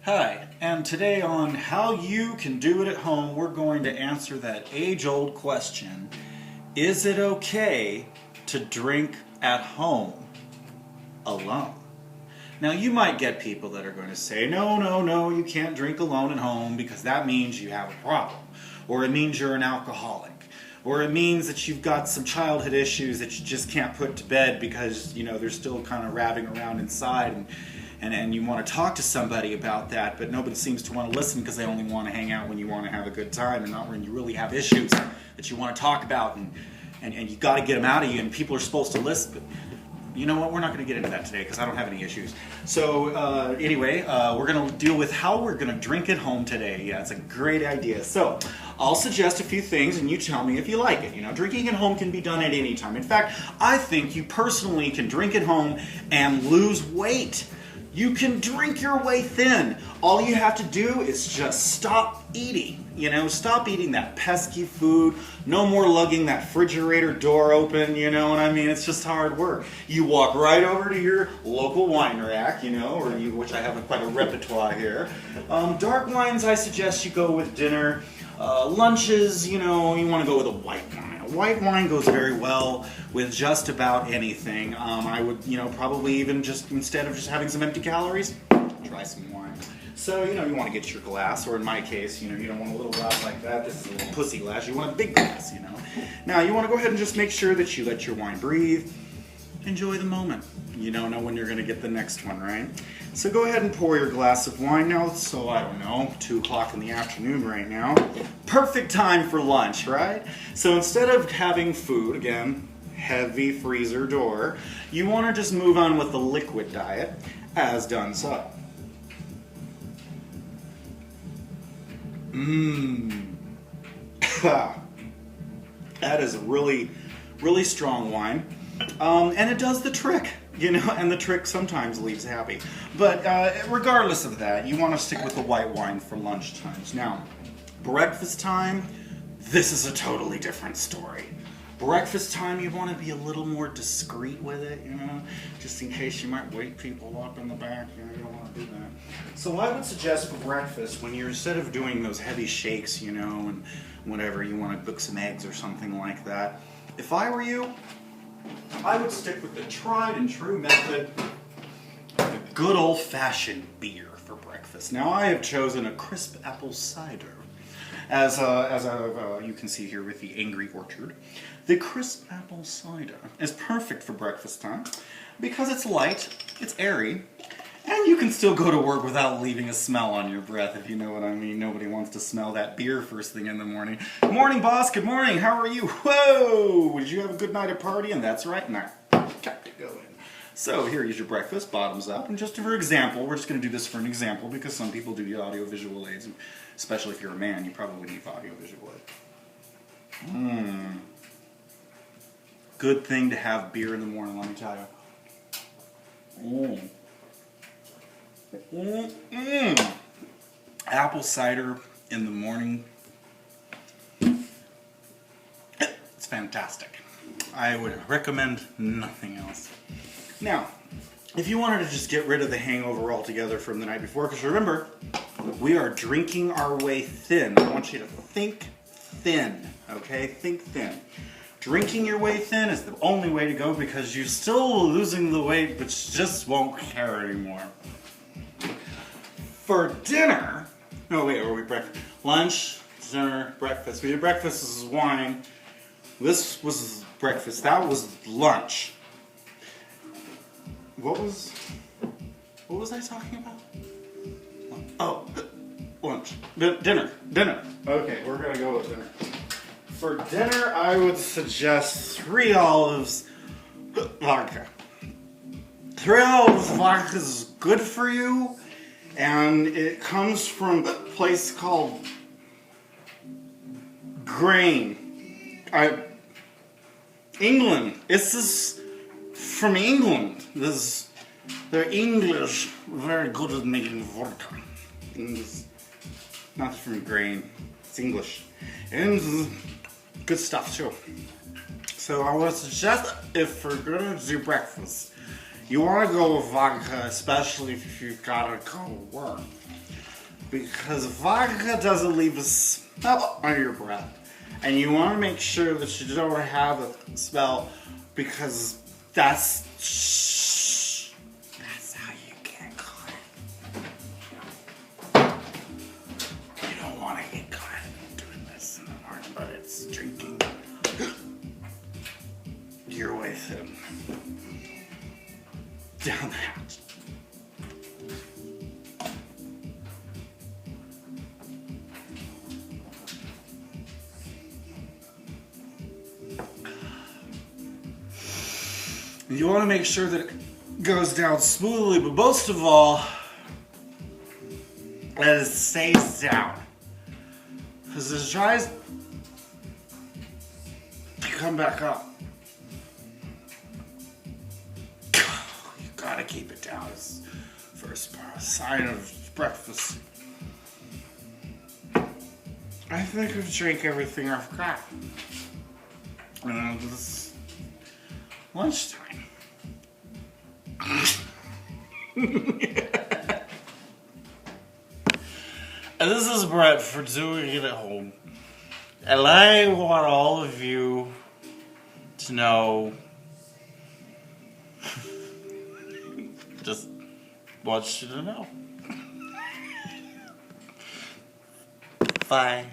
Hi, and today on How You Can Do It at Home, we're going to answer that age-old question, is it okay to drink at home alone? Now you might get people that are going to say, no, you can't drink alone at home because that means you have a problem, or it means you're an alcoholic, or it means that you've got some childhood issues that you just can't put to bed because, they're still kind of raving around inside and you want to talk to somebody about that, but nobody seems to want to listen because they only want to hang out when you want to have a good time and not when you really have issues that you want to talk about and you got to get them out of you and people are supposed to listen. But you know what? We're not going to get into that today because I don't have any issues. So anyway, we're going to deal with how we're going to drink at home today. Yeah, it's a great idea. So I'll suggest a few things and you tell me if you like it. Drinking at home can be done at any time. In fact, I think you personally can drink at home and lose weight. You can drink your way thin. All you have to do is just stop eating. Stop eating that pesky food. No more lugging that refrigerator door open, you know what I mean? It's just hard work. You walk right over to your local wine rack, which I have quite a repertoire here. Dark wines, I suggest you go with dinner. Lunches, you want to go with a white wine. A white wine goes very well with just about anything. I would, probably even just, instead of just having some empty calories, try some wine. So, you want to get your glass, or in my case, you don't want a little glass like that. This is a little pussy glass. You want a big glass, Now, you want to go ahead and just make sure that you let your wine breathe. Enjoy the moment. You don't know when you're going to get the next one, right? So go ahead and pour your glass of wine now. So, I don't know, 2 o'clock in the afternoon right now. Perfect time for lunch, right? So instead of having food, again, heavy freezer door, you want to just move on with the liquid diet, as done so. That is a really, really strong wine. And it does the trick, and the trick sometimes leaves happy. But regardless of that, you want to stick with the white wine for lunch times. Now, breakfast time, this is a totally different story. Breakfast time, you want to be a little more discreet with it, just in case you might wake people up in the back, you don't want to do that. So I would suggest for breakfast, when you're, instead of doing those heavy shakes, and whatever, you want to cook some eggs or something like that. If I were you, I would stick with the tried and true method, the good old-fashioned beer for breakfast. Now I have chosen a crisp apple cider. As you can see here with the Angry Orchard. The crisp apple cider is perfect for breakfast time because it's light, it's airy, and you can still go to work without leaving a smell on your breath, if you know what I mean. Nobody wants to smell that beer first thing in the morning. Good morning, boss. Good morning. How are you? Whoa! Did you have a good night at party? And that's right. Now, got to go in. So here is your breakfast, bottoms up. And just for example, we're just going to do this for an example because some people do the audio-visual aids. Especially if you're a man, you probably need audio-visual aid. Good thing to have beer in the morning, let me tell you. Apple cider in the morning. It's fantastic. I would recommend nothing else. Now, if you wanted to just get rid of the hangover altogether from the night before, because remember, we are drinking our way thin. I want you to think thin, okay? Think thin. Drinking your way thin is the only way to go because you're still losing the weight, but you just won't care anymore. For dinner, breakfast. Lunch, dinner, breakfast. We did breakfast, this is wine. This was breakfast, that was lunch. What was I talking about? Oh, lunch. Dinner. Okay, we're gonna go with dinner. For dinner, I would suggest 3 olives vodka. 3 olives vodka is good for you, and it comes from a place called Grain. England. This is from England. They're English, very good at making vodka. It's not from Grain, it's English. And good stuff too. So I would suggest if we're gonna do breakfast, you wanna go with vodka, especially if you've gotta go to work. Because vodka doesn't leave a smell on your breath. And you want to make sure that you don't have a smell because that's how you get caught. You don't want to get caught doing this in the morning, but it's drinking. You're with him. Down the hatch. You want to make sure that it goes down smoothly, but most of all, that it stays down. Because it tries to come back up. You gotta keep it down. It's first sign of breakfast. I think I've drank everything I've got. And it's lunchtime. And this is Brett for doing it at home. And I want all of you to know, just want you to know. Bye.